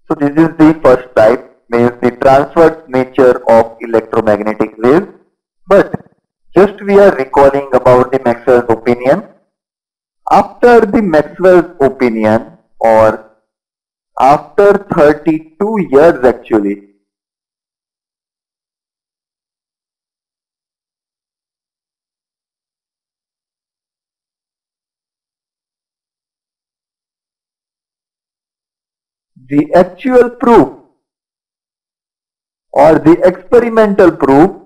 So this is the first type, means the transverse nature of electromagnetic waves. But just we are recalling about the Maxwell's opinion. After the Maxwell's opinion, or after 32 years actually, the actual proof or the experimental proof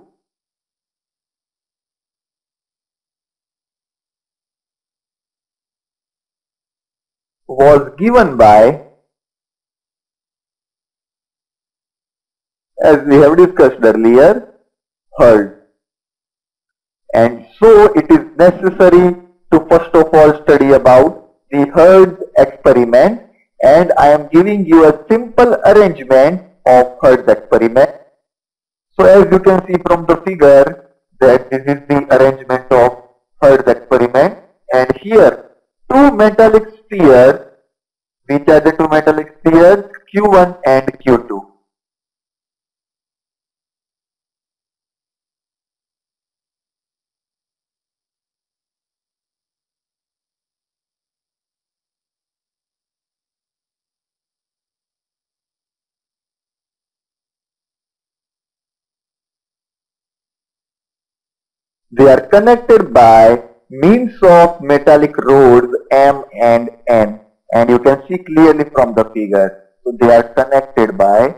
was given by, as we have discussed earlier, Herd. And so it is necessary to first of all study about the Herd's experiment, and I am giving you a simple arrangement of Herd's experiment. So as you can see from the figure that this is the arrangement of Herd's experiment, and here two metallic spheres, which are the two metallic spheres Q1 and Q2. They are connected by means of metallic rods M and N, and you can see clearly from the figure. So they are connected by.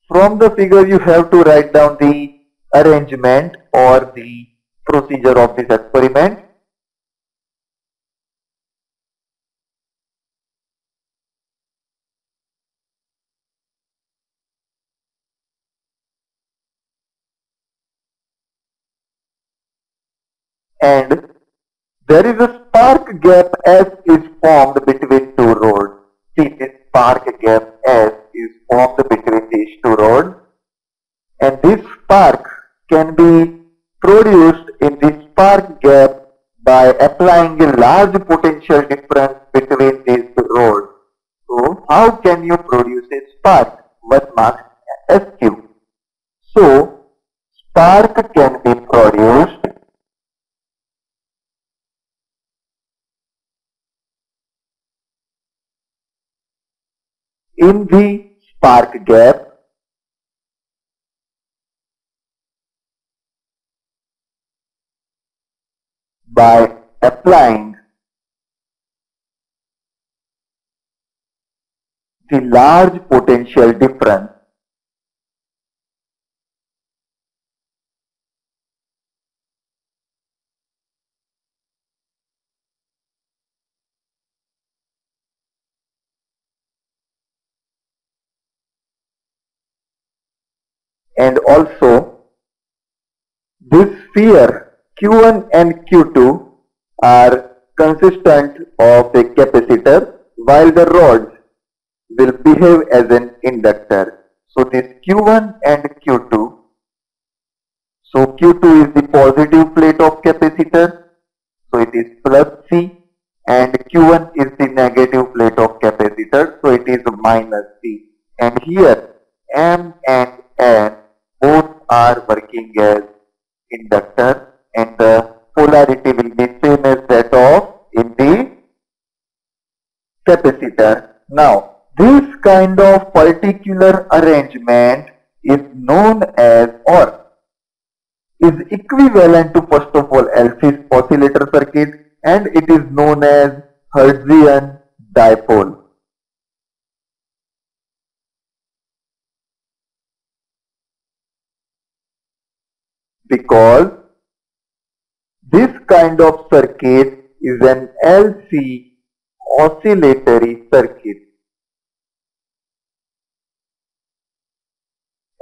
From the figure you have to write down the arrangement or the procedure of this experiment. And there is a spark gap S is formed between two rods. See, this spark gap S is formed between these two rods, and this spark can be produced in the spark gap by applying a large potential difference between these two rods. So, how can you produce a spark? What marks SQ? So, spark can be produced in the spark gap by applying the large potential difference and also this sphere Q1 and Q2 are consistent of a capacitor, while the rods will behave as an inductor. So this Q1 and Q2, so Q2 is the positive plate of capacitor, so it is plus C, and Q1 is the negative plate of capacitor, so it is minus C. And here M and N both are working as inductor, and the polarity will be same as that of in the capacitor. Now, this kind of particular arrangement is known as, or is equivalent to, first of all, LC oscillator circuit, and it is known as Hertzian dipole. Because this kind of circuit is an LC oscillatory circuit.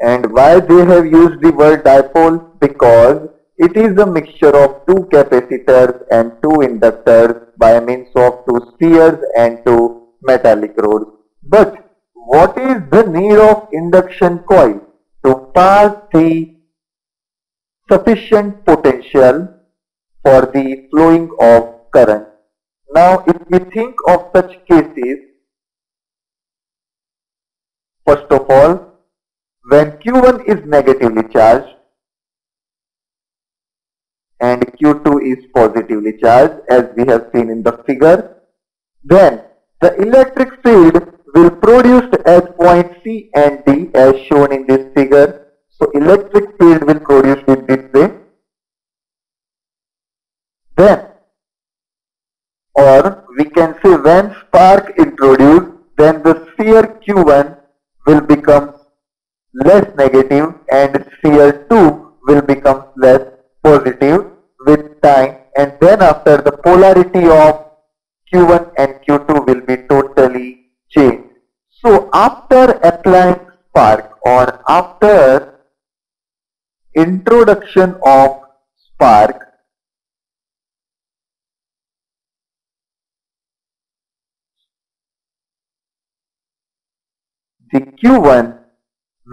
And why they have used the word dipole? Because it is a mixture of two capacitors and two inductors by means of two spheres and two metallic rods. But what is the need of induction coil? To pass the sufficient potential for the flowing of current. Now, if we think of such cases, First of all, when Q1 is negatively charged and Q2 is positively charged, as we have seen in the figure, then the electric field will produced at point C and D as shown in this figure. So electric field will produce in this way. Then, or we can say when spark introduced, then the sphere Q1 will become less negative and sphere 2 will become less positive with time, and then after the polarity of Q1 and Q2 will be totally changed. So after applying spark or after introduction of spark, the Q1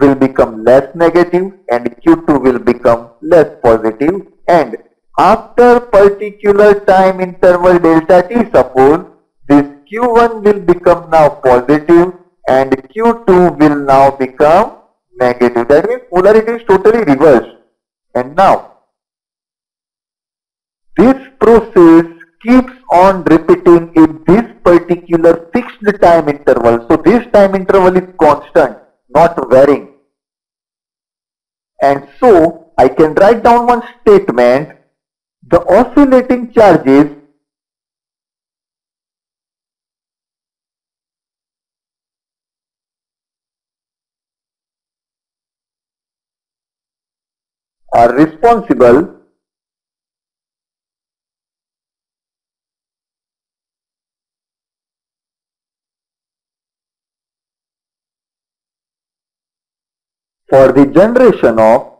will become less negative and Q2 will become less positive, and after particular time interval delta t, suppose this Q1 will become now positive and Q2 will now become negative. That means polarity is totally reversed. And now this process keeps on repeating in this particular fixed time interval. So this time interval is constant, not varying. And so I can write down one statement: the oscillating charges are responsible for the generation of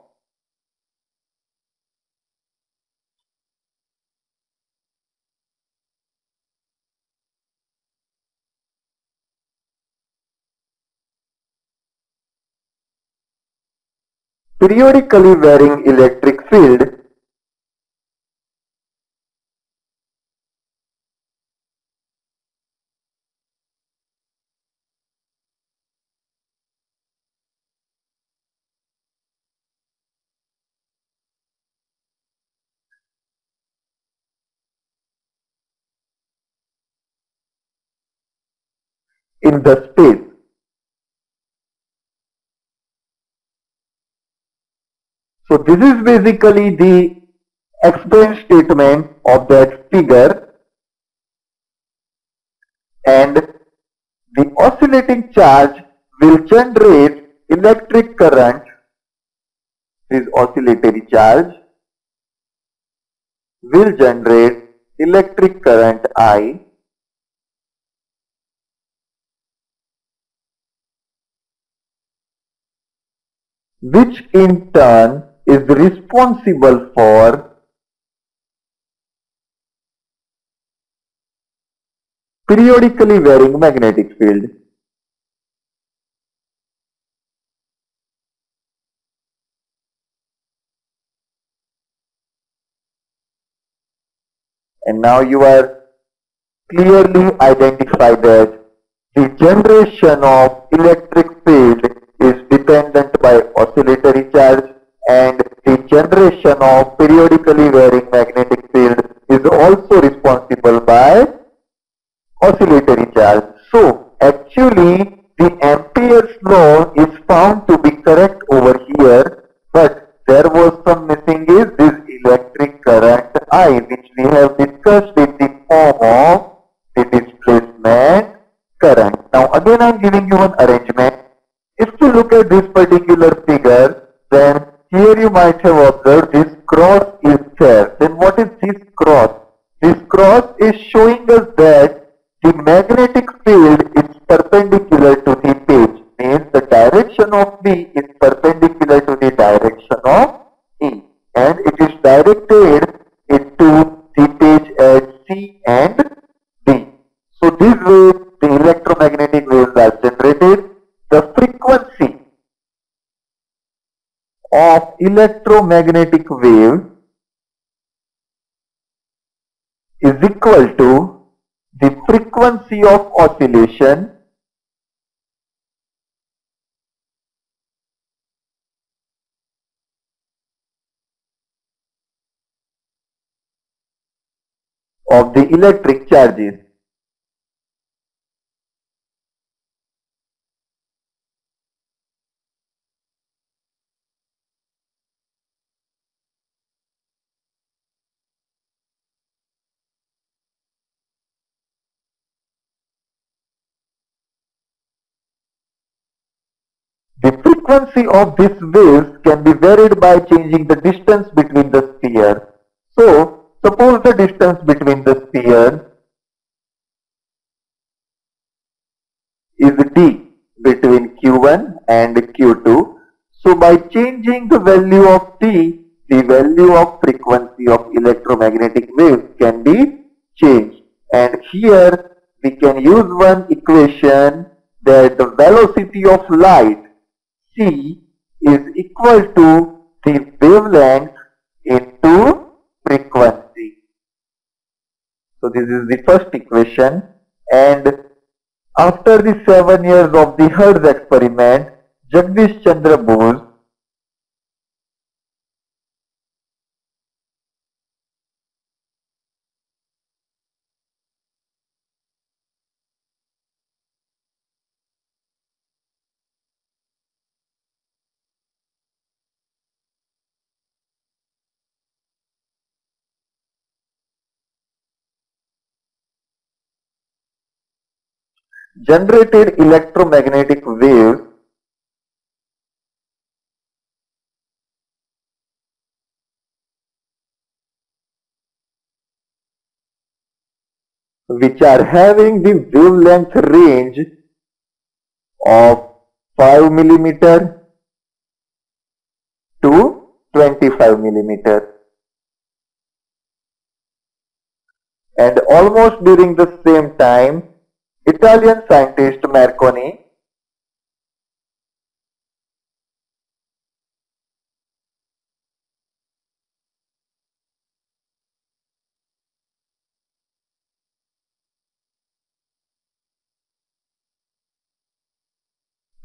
periodically varying electric field in the space. So this is basically the explained statement of that figure, and the oscillating charge will generate electric current. This oscillatory charge will generate electric current I, which in turn is responsible for periodically varying magnetic field. And now you are clearly identify that the generation of electric field is dependent by oscillatory charge, and the generation of periodically varying magnetic field is also responsible by oscillatory charge. So actually the Ampere's law is found to be correct over here, but there was some missing is this electric current I, which we have discussed in the form of the displacement current. Now again I am giving you one arrangement. If you look at this particular figure, then here you might have observed this cross is there. Then what is this cross? This cross is showing us that the magnetic field is perpendicular to the page, means the direction of B is perpendicular to the direction of E, and it is directed into the page at C and D. So this way the electromagnetic waves are generated. The frequency of electromagnetic wave is equal to the frequency of oscillation of the electric charges. The frequency of these waves can be varied by changing the distance between the sphere. So, suppose the distance between the spheres is d between q1 and q2. So, by changing the value of t, the value of frequency of electromagnetic waves can be changed. And here we can use one equation that the velocity of light c is equal to the wavelength into frequency. So this is the first equation, and after the 7 years of the Hertz experiment, Jagdish Chandra Bose generated electromagnetic waves which are having the wavelength range of 5 millimeter to 25 millimeter. And almost during the same time, Italian scientist Marconi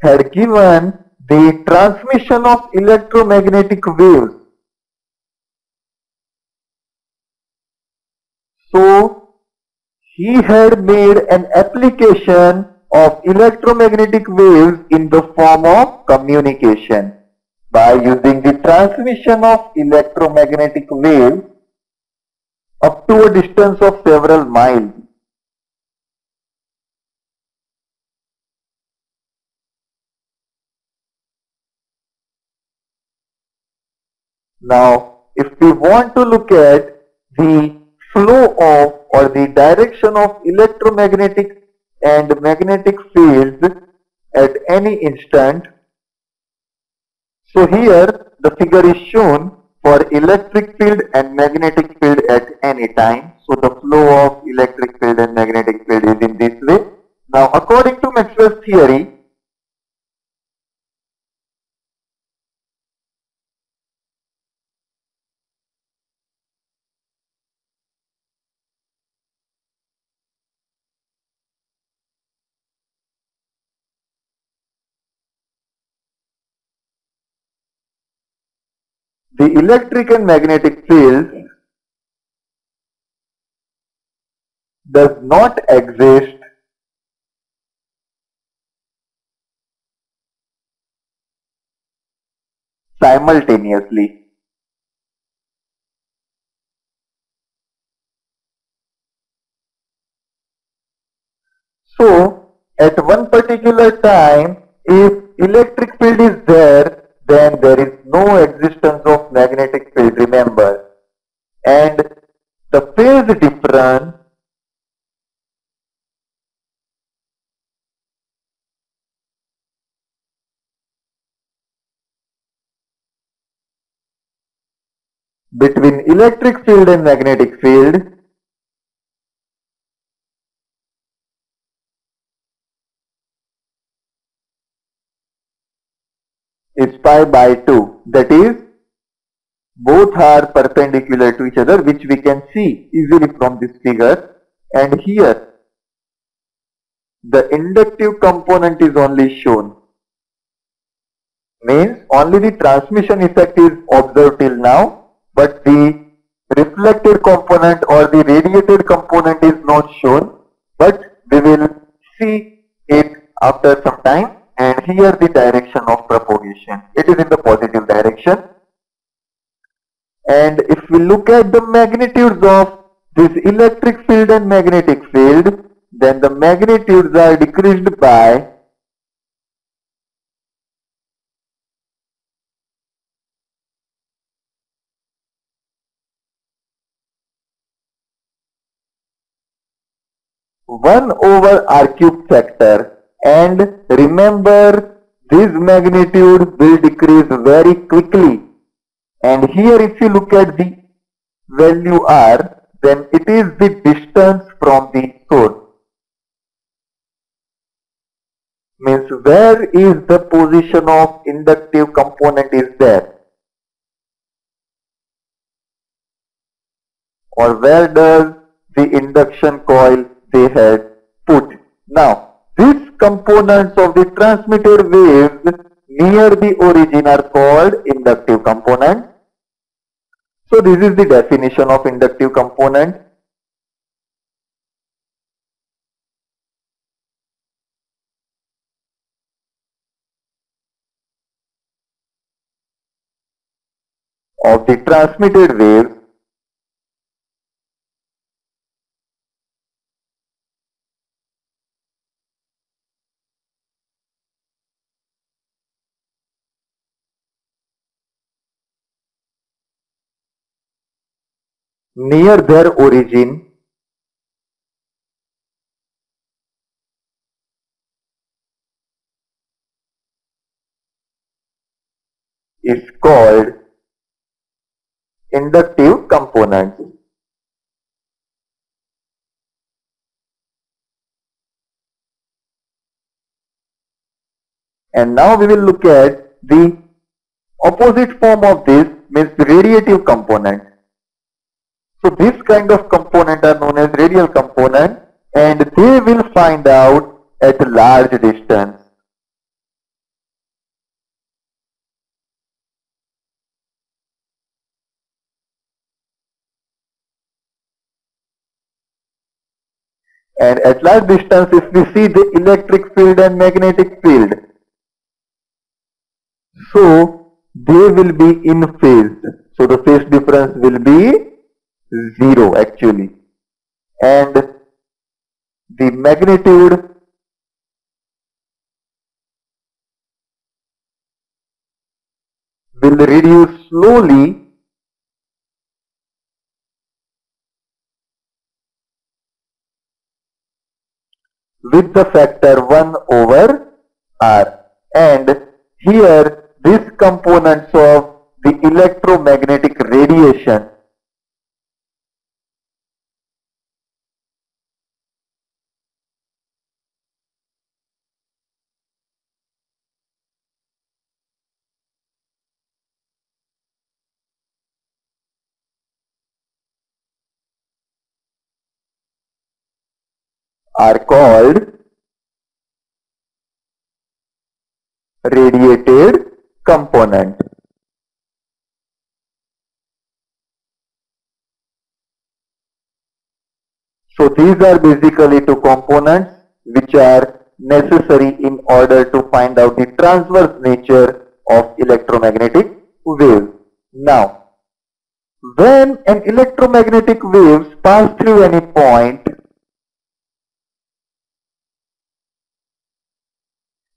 had given the transmission of electromagnetic waves. So, he had made an application of electromagnetic waves in the form of communication by using the transmission of electromagnetic waves up to a distance of several miles. Now, if we want to look at the flow of or the direction of electromagnetic and magnetic fields at any instant, so here the figure is shown for electric field and magnetic field at any time. So the flow of electric field and magnetic field is in this way. Now, according to Maxwell's theory, the electric and magnetic fields does not exist simultaneously. So, at one particular time, if electric field is there, then there is no existence of magnetic field, remember. And the phase difference between electric field and magnetic field is pi by 2. That is, both are perpendicular to each other, which we can see easily from this figure. And here, the inductive component is only shown. Means only the transmission effect is observed till now, but the reflected component or the radiated component is not shown, but we will see it after some time. And here the direction of propagation, it is in the positive direction. And if we look at the magnitudes of this electric field and magnetic field, then the magnitudes are decreased by 1 over r cube factor. And remember, this magnitude will decrease very quickly. And here if you look at the value r, then it is the distance from the source. Means where is the position of inductive component is there, or where does the induction coil they had put. Now these components of the transmitted waves near the origin are called inductive component. So this is the definition of inductive component. Of the transmitted waves near their origin is called inductive components. And now we will look at the opposite form of this, means radiative component. So this kind of component are known as radial component, and they will find out at a large distance. And at large distance, if we see the electric field and magnetic field, so they will be in phase. So the phase difference will be 0 actually. And the magnitude will reduce slowly with the factor 1 over r. And here these components of the electromagnetic radiation are called radiated component. So these are basically two components which are necessary in order to find out the transverse nature of electromagnetic waves. Now, when an electromagnetic waves pass through any point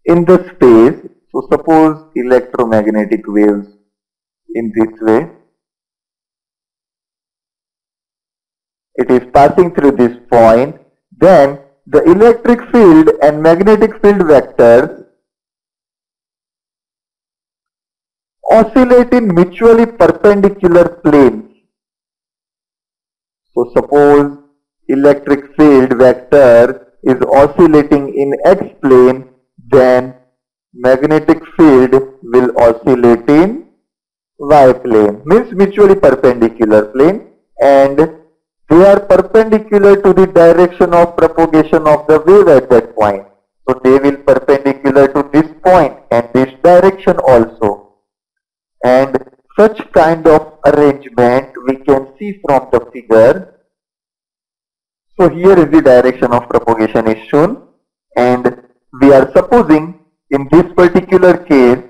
in the space, so suppose electromagnetic waves in this way, it is passing through this point, then the electric field and magnetic field vectors oscillate in mutually perpendicular planes. So suppose electric field vector is oscillating in x plane, then magnetic field will oscillate in y plane, means mutually perpendicular plane, and they are perpendicular to the direction of propagation of the wave at that point. So they will perpendicular to this point and this direction also. And such kind of arrangement we can see from the figure. So here is the direction of propagation is shown, and we are supposing in this particular case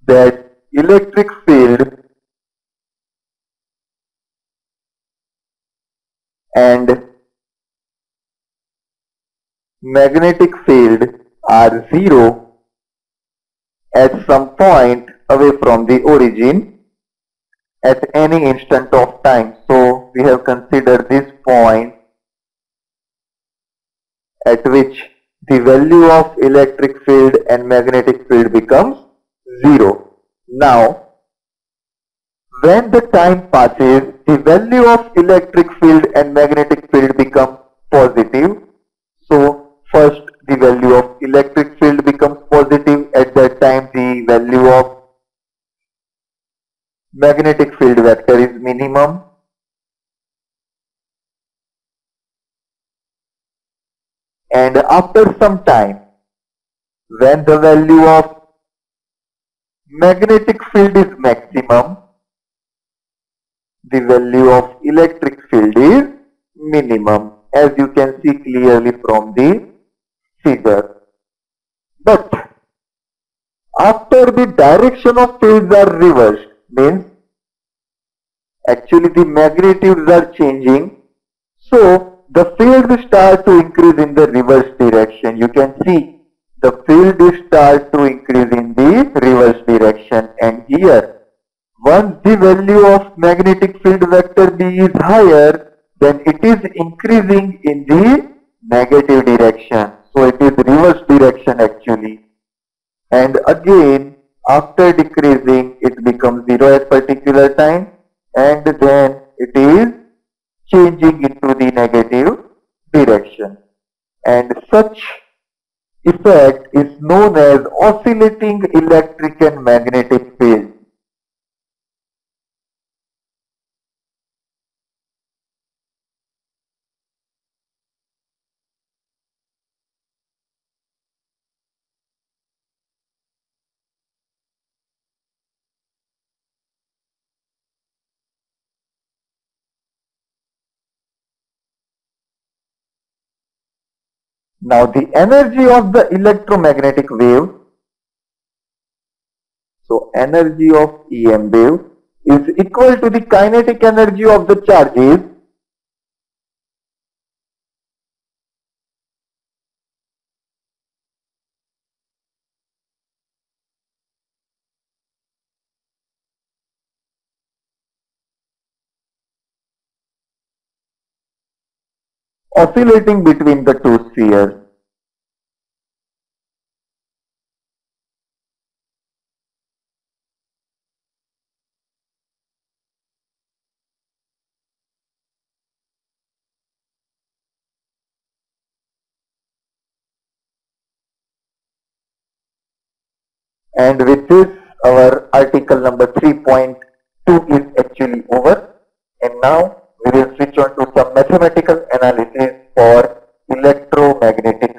that electric field and magnetic field are zero at some point away from the origin at any instant of time. So we have considered this point at which the value of electric field and magnetic field becomes zero. Now, when the time passes, the value of electric field and magnetic field becomes positive. So, first the value of electric field becomes positive. At that time, the value of magnetic field vector is minimum. And after some time, when the value of magnetic field is maximum, the value of electric field is minimum, as you can see clearly from the figure. But after the direction of fields are reversed, means actually the magnitudes are changing, so the field start to increase in the reverse direction. You can see the field start to increase in the reverse direction, and here once the value of magnetic field vector B is higher, then it is increasing in the negative direction. So it is reverse direction actually. And again, after decreasing, it becomes zero at particular time, and then it is changing into the negative direction. And such effect is known as oscillating electric and magnetic field. Now the energy of the electromagnetic wave, so energy of EM wave is equal to the kinetic energy of the charges oscillating between the two spheres. And with this, our article number 3.2 is actually over. And now we will switch on to some mathematical analysis for electromagnetic